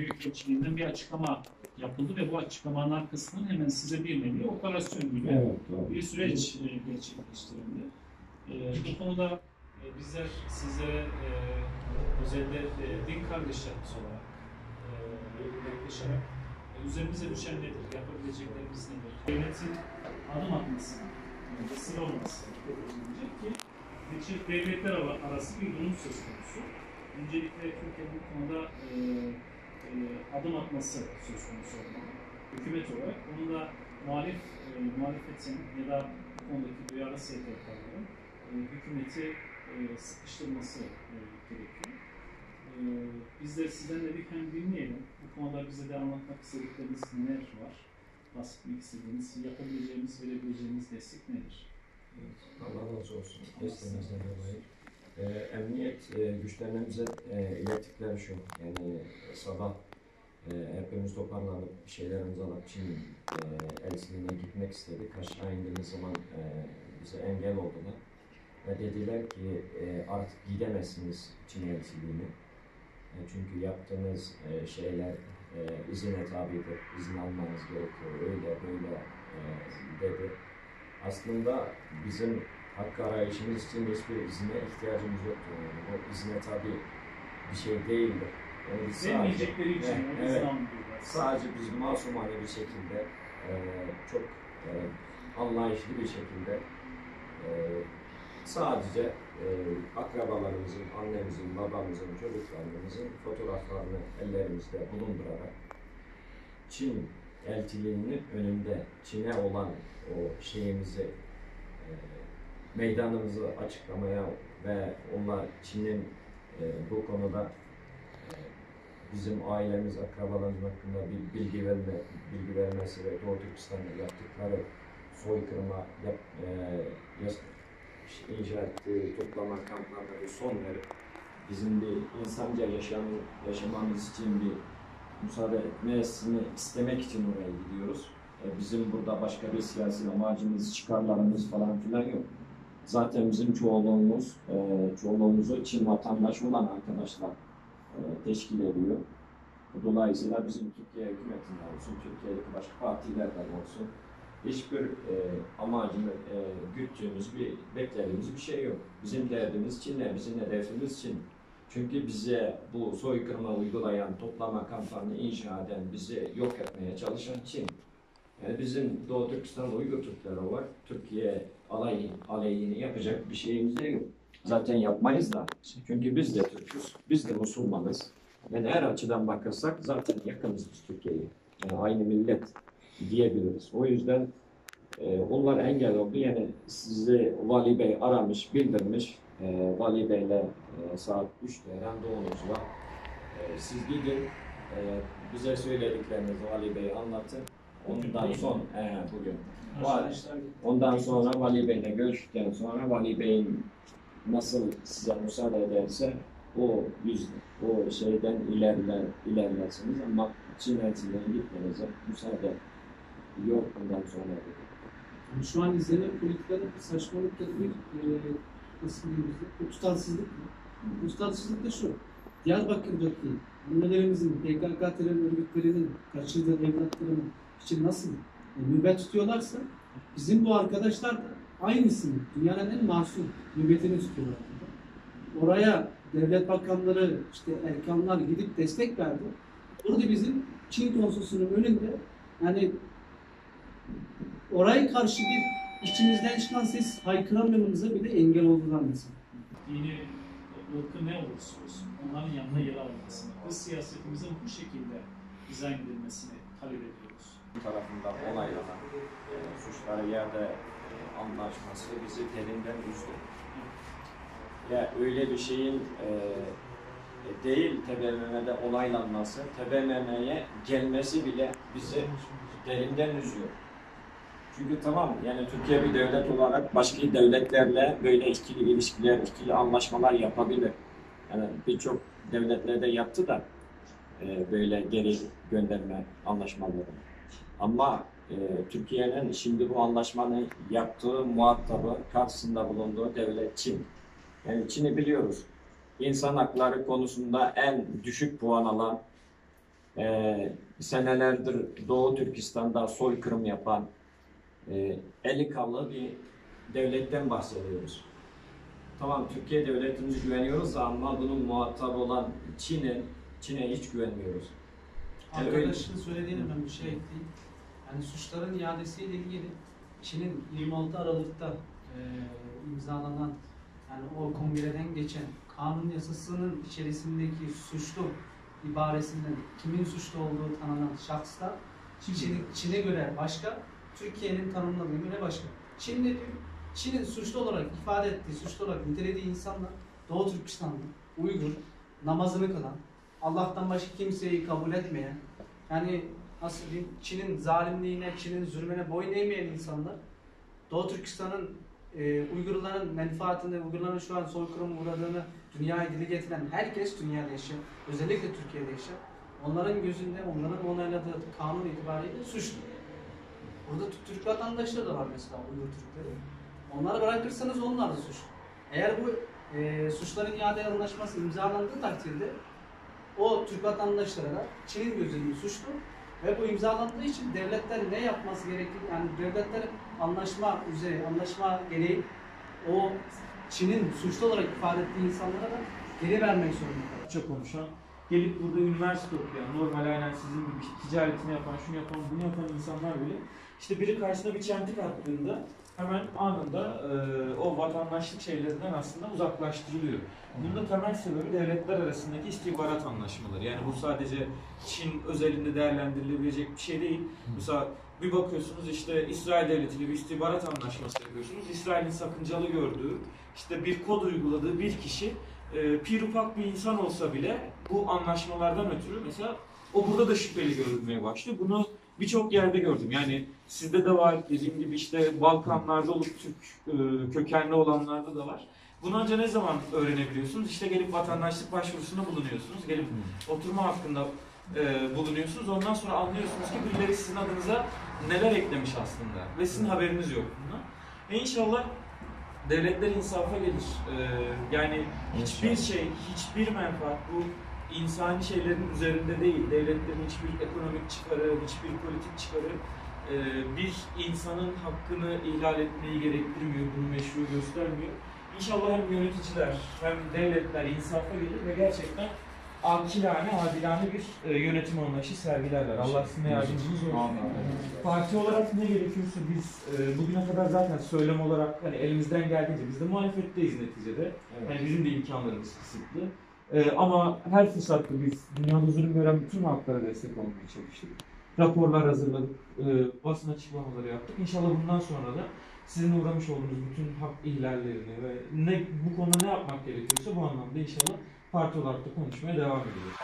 Büyükelçiliğinden bir açıklama yapıldı ve bu açıklamanın arkasından hemen size bir nevi operasyon gibi bir süreç gerçekleştirildi. Bu konuda bizler sizlere özellikle din kardeşlerimiz olarak yaklaşarak üzerimize düşen nedir, yapabileceklerimiz nedir? Devletin adım atması, vesile olması ki devletler arası bir durum söz konusu. Öncelikle Türkiye'nin bu konuda adım atması söz konusu olmalı. Hükümet olarak bunu da muhalefetin ya da bu konudaki duyarlı STK'ların hükümeti sıkıştırması gerekiyor. Biz de sizden de bir hem dinleyelim. Bu konuda bize de anlatmak istedikleriniz neler var? Bahsetmek istediğiniz, yapabileceğimiz, verebileceğimiz destek nedir? Evet, Allah razı olsun. Desteğinizden dolayı. Emniyet güçlerine ilettikleri şu, yani sabah hepimiz toparlanıp bir şeylerimizi alıp Çin elçiliğine gitmek istedik. Aşağı indiğimiz zaman bize engel oldular ve dediler ki artık gidemezsiniz Çin elçiliğine. Çünkü yaptığınız şeyler izine tabidir, izin almanız gerekiyor, öyle böyle dedi. Aslında bizim hakkı arayışımız için hiçbir izine ihtiyacımız yoktur. Yani bu izine tabi bir şey değildir. Yani sadece biz masumane bir şekilde, çok anlayışlı bir şekilde sadece akrabalarımızın, annemizin, babamızın, çocuklarımızın fotoğraflarını ellerimizde bulundurarak Çin elçiliğinin önünde Çin'e olan o şeyimizi, meydanımızı açıklamaya ve onlar Çin'in bu konuda bizim ailemiz, akrabalarımız hakkında bir bilgi vermesi ve Doğu Türkistan'da yaptıkları soykırıma inşa ettiği toplama kamplarına bir son verip bizim bir insanca yaşamamız için bir müsaade etmesini istemek için oraya gidiyoruz. Bizim burada başka bir siyasi amacımız, çıkarlarımız falan filan yok. Zaten bizim çoğunluğumuzu Çin vatandaşı olan arkadaşlar teşkil ediyor. Dolayısıyla bizim Türkiye hükümetinden olsun, Türkiye'deki başka partilerden olsun hiçbir amacımız, güttüğümüz, beklediğimiz bir şey yok. Bizim derdimiz Çin'le, bizim hedefimiz Çin. Çünkü bize bu soykırıma uygulayan, toplama kampanyasını inşa eden, bizi yok etmeye çalışan Çin. Yani bizim Doğu Türkistan Uygur Türkleri var. Türkiye aleyhine yapacak bir şeyimiz de yok. Zaten yapmayız da. Çünkü biz de Türk'üz, biz de Müslümanız. Yani her açıdan bakarsak zaten yakınız biz Türkiye'ye. Yani aynı millet diyebiliriz. O yüzden onlar engel oldu. Yani sizi Vali Bey aramış, bildirmiş. Vali Bey'le saat 3'te randevunuz var. Siz gidin, bize söylediklerinizi Vali Bey'e anlatın. Ondan sonra bugün. Ondan sonra Vali Bey'le görüştükten sonra Vali Bey'in nasıl size müsaade ederse o şeyden ilerlersiniz ama Çin elçiliğine gitmenize müsaade yok ondan sonra. Şu an izlenen politikanın saçmalıkları nasıl diyeyim, tutarsızlık mı? Tutarsızlık da şu. Diyarbakır'daki annelerimizin, PKK terör örgütlerinin kaçırdığı evlatlarını için nasıl nöbet tutuyorlarsa bizim bu arkadaşlar da aynısını, dünyanın en masum nöbetini tutuyorlar. Oraya devlet bakanları, işte erkanlar gidip destek verdi. Burada bizim Çin konsolosunun önünde yani oraya karşı bir içimizden çıkan ses haykıramamamıza bile engel oldular mesela. Dini, ırkı ne olursa olsun onların yanında yer almasını, biz siyasetimizin bu şekilde dizayn edilmesini talep ediyoruz. Tarafından onaylanan suçları yerde anlaşması bizi derinden üzdü. Ya öyle bir şeyin değil TBMM'de onaylanması, TBMM'ye gelmesi bile bizi derinden üzüyor. Çünkü tamam yani Türkiye bir devlet olarak başka devletlerle böyle ikili ilişkiler, ikili anlaşmalar yapabilir. Yani birçok devletlerde yaptı da böyle geri gönderme anlaşmaları. Ama Türkiye'nin şimdi bu anlaşmanın yaptığı muhatabı, karşısında bulunduğu devlet Çin. Yani Çin'i biliyoruz. İnsan hakları konusunda en düşük puan alan, senelerdir Doğu Türkistan'da soykırım yapan eli kanlı bir devletten bahsediyoruz. Tamam, Türkiye devletimize güveniyoruz ama bunun muhatabı olan Çin'e hiç güvenmiyoruz. Arkadaşın söylediğine ben bir şey ekleyeyim. Yani suçların iadesiyle ilgili Çin'in 26 Aralık'ta imzalanan, yani o kongreden geçen kanun yasasının içerisindeki suçlu ibaresinden kimin suçlu olduğu tanınan şahslar Çin'e göre başka, Türkiye'nin tanımladığına göre başka. Çin ne diyor? Çin'in suçlu olarak ifade ettiği, suçlu olarak nitelediği insanlar Doğu Türkistan'da, Uygur, namazını kılan, Allah'tan başka kimseyi kabul etmeyen, yani nasıl diyeyim, Çin'in zalimliğine, Çin'in zulmüne boyun eğmeyen insanlar, Doğu Türkistan'ın Uygurların menfaatini, Uygurların şu an soykırım uğradığını dünyaya dile getiren herkes dünyada yaşayan, özellikle Türkiye'de yaşayan, onların gözünde, onların onayladığı kanun itibariyle suçlu. Burada Türk vatandaşları da var mesela, Uygur Türkleri. Onları bırakırsanız onlar da suçlu. Eğer bu suçların iade anlaşması imzalandığı takdirde o Türk vatandaşları da Çin'in gözünde suçlu ve bu imzalandığı için devletler ne yapması gerektiği, yani devletler anlaşma gereği o Çin'in suçlu olarak ifade ettiği insanlara da geri vermek zorunda. Çok konuşan, gelip burada üniversite okuyan, normal aynen sizin gibi işte ticaretini yapan, şunu yapan, bunu yapan insanlar bile işte biri karşısına bir çentik attığında hemen anında o vatandaşlık şeylerinden aslında uzaklaştırılıyor. Bunun da temel sebebi devletler arasındaki istihbarat anlaşmaları. Yani bu sadece Çin özelinde değerlendirilebilecek bir şey değil. Mesela bir bakıyorsunuz işte İsrail devletiyle bir istihbarat anlaşması yapıyorsunuz. İsrail'in sakıncalı gördüğü, işte bir kod uyguladığı bir kişi pir ufak bir insan olsa bile bu anlaşmalardan ötürü mesela o burada da şüpheli görülmeye başlıyor. Bunu birçok yerde gördüm. Yani sizde de var, dediğim gibi işte Balkanlarda olup Türk kökenli olanlarda da var. Bunu ancak ne zaman öğrenebiliyorsunuz? İşte gelip vatandaşlık başvurusunda bulunuyorsunuz. Gelip oturma hakkında bulunuyorsunuz. Ondan sonra anlıyorsunuz ki birileri sizin adınıza neler eklemiş aslında. Ve sizin haberiniz yok bundan. İnşallah devletler insafa gelir. Yani hiçbir şey, hiçbir menfaat bu insani şeylerin üzerinde değil. Devletlerin hiçbir ekonomik çıkarı, hiçbir politik çıkarı bir insanın hakkını ihlal etmeyi gerektirmiyor, bunu meşru göstermiyor. İnşallah hem yöneticiler hem devletler insafa gelir ve gerçekten akilane, adilane bir yönetim anlayışı sergilerler. Allah sizin yardımcınız olsun. Parti olarak ne gerekiyorsa biz bugüne kadar zaten söylem olarak hani elimizden geldiğince biz de muhalefetteyiz neticede. Evet. Yani bizim de imkanlarımız kısıtlı. Ama her fırsatta biz dünyada zulüm gören bütün halklara destek olmaya çalıştık. Raporlar hazırladık, basın açıklamaları yaptık. İnşallah bundan sonra da sizin uğramış olduğunuz bütün hak ihlallerini ve bu konuda ne yapmak gerekiyorsa bu anlamda inşallah parti olarak da konuşmaya devam ediyoruz.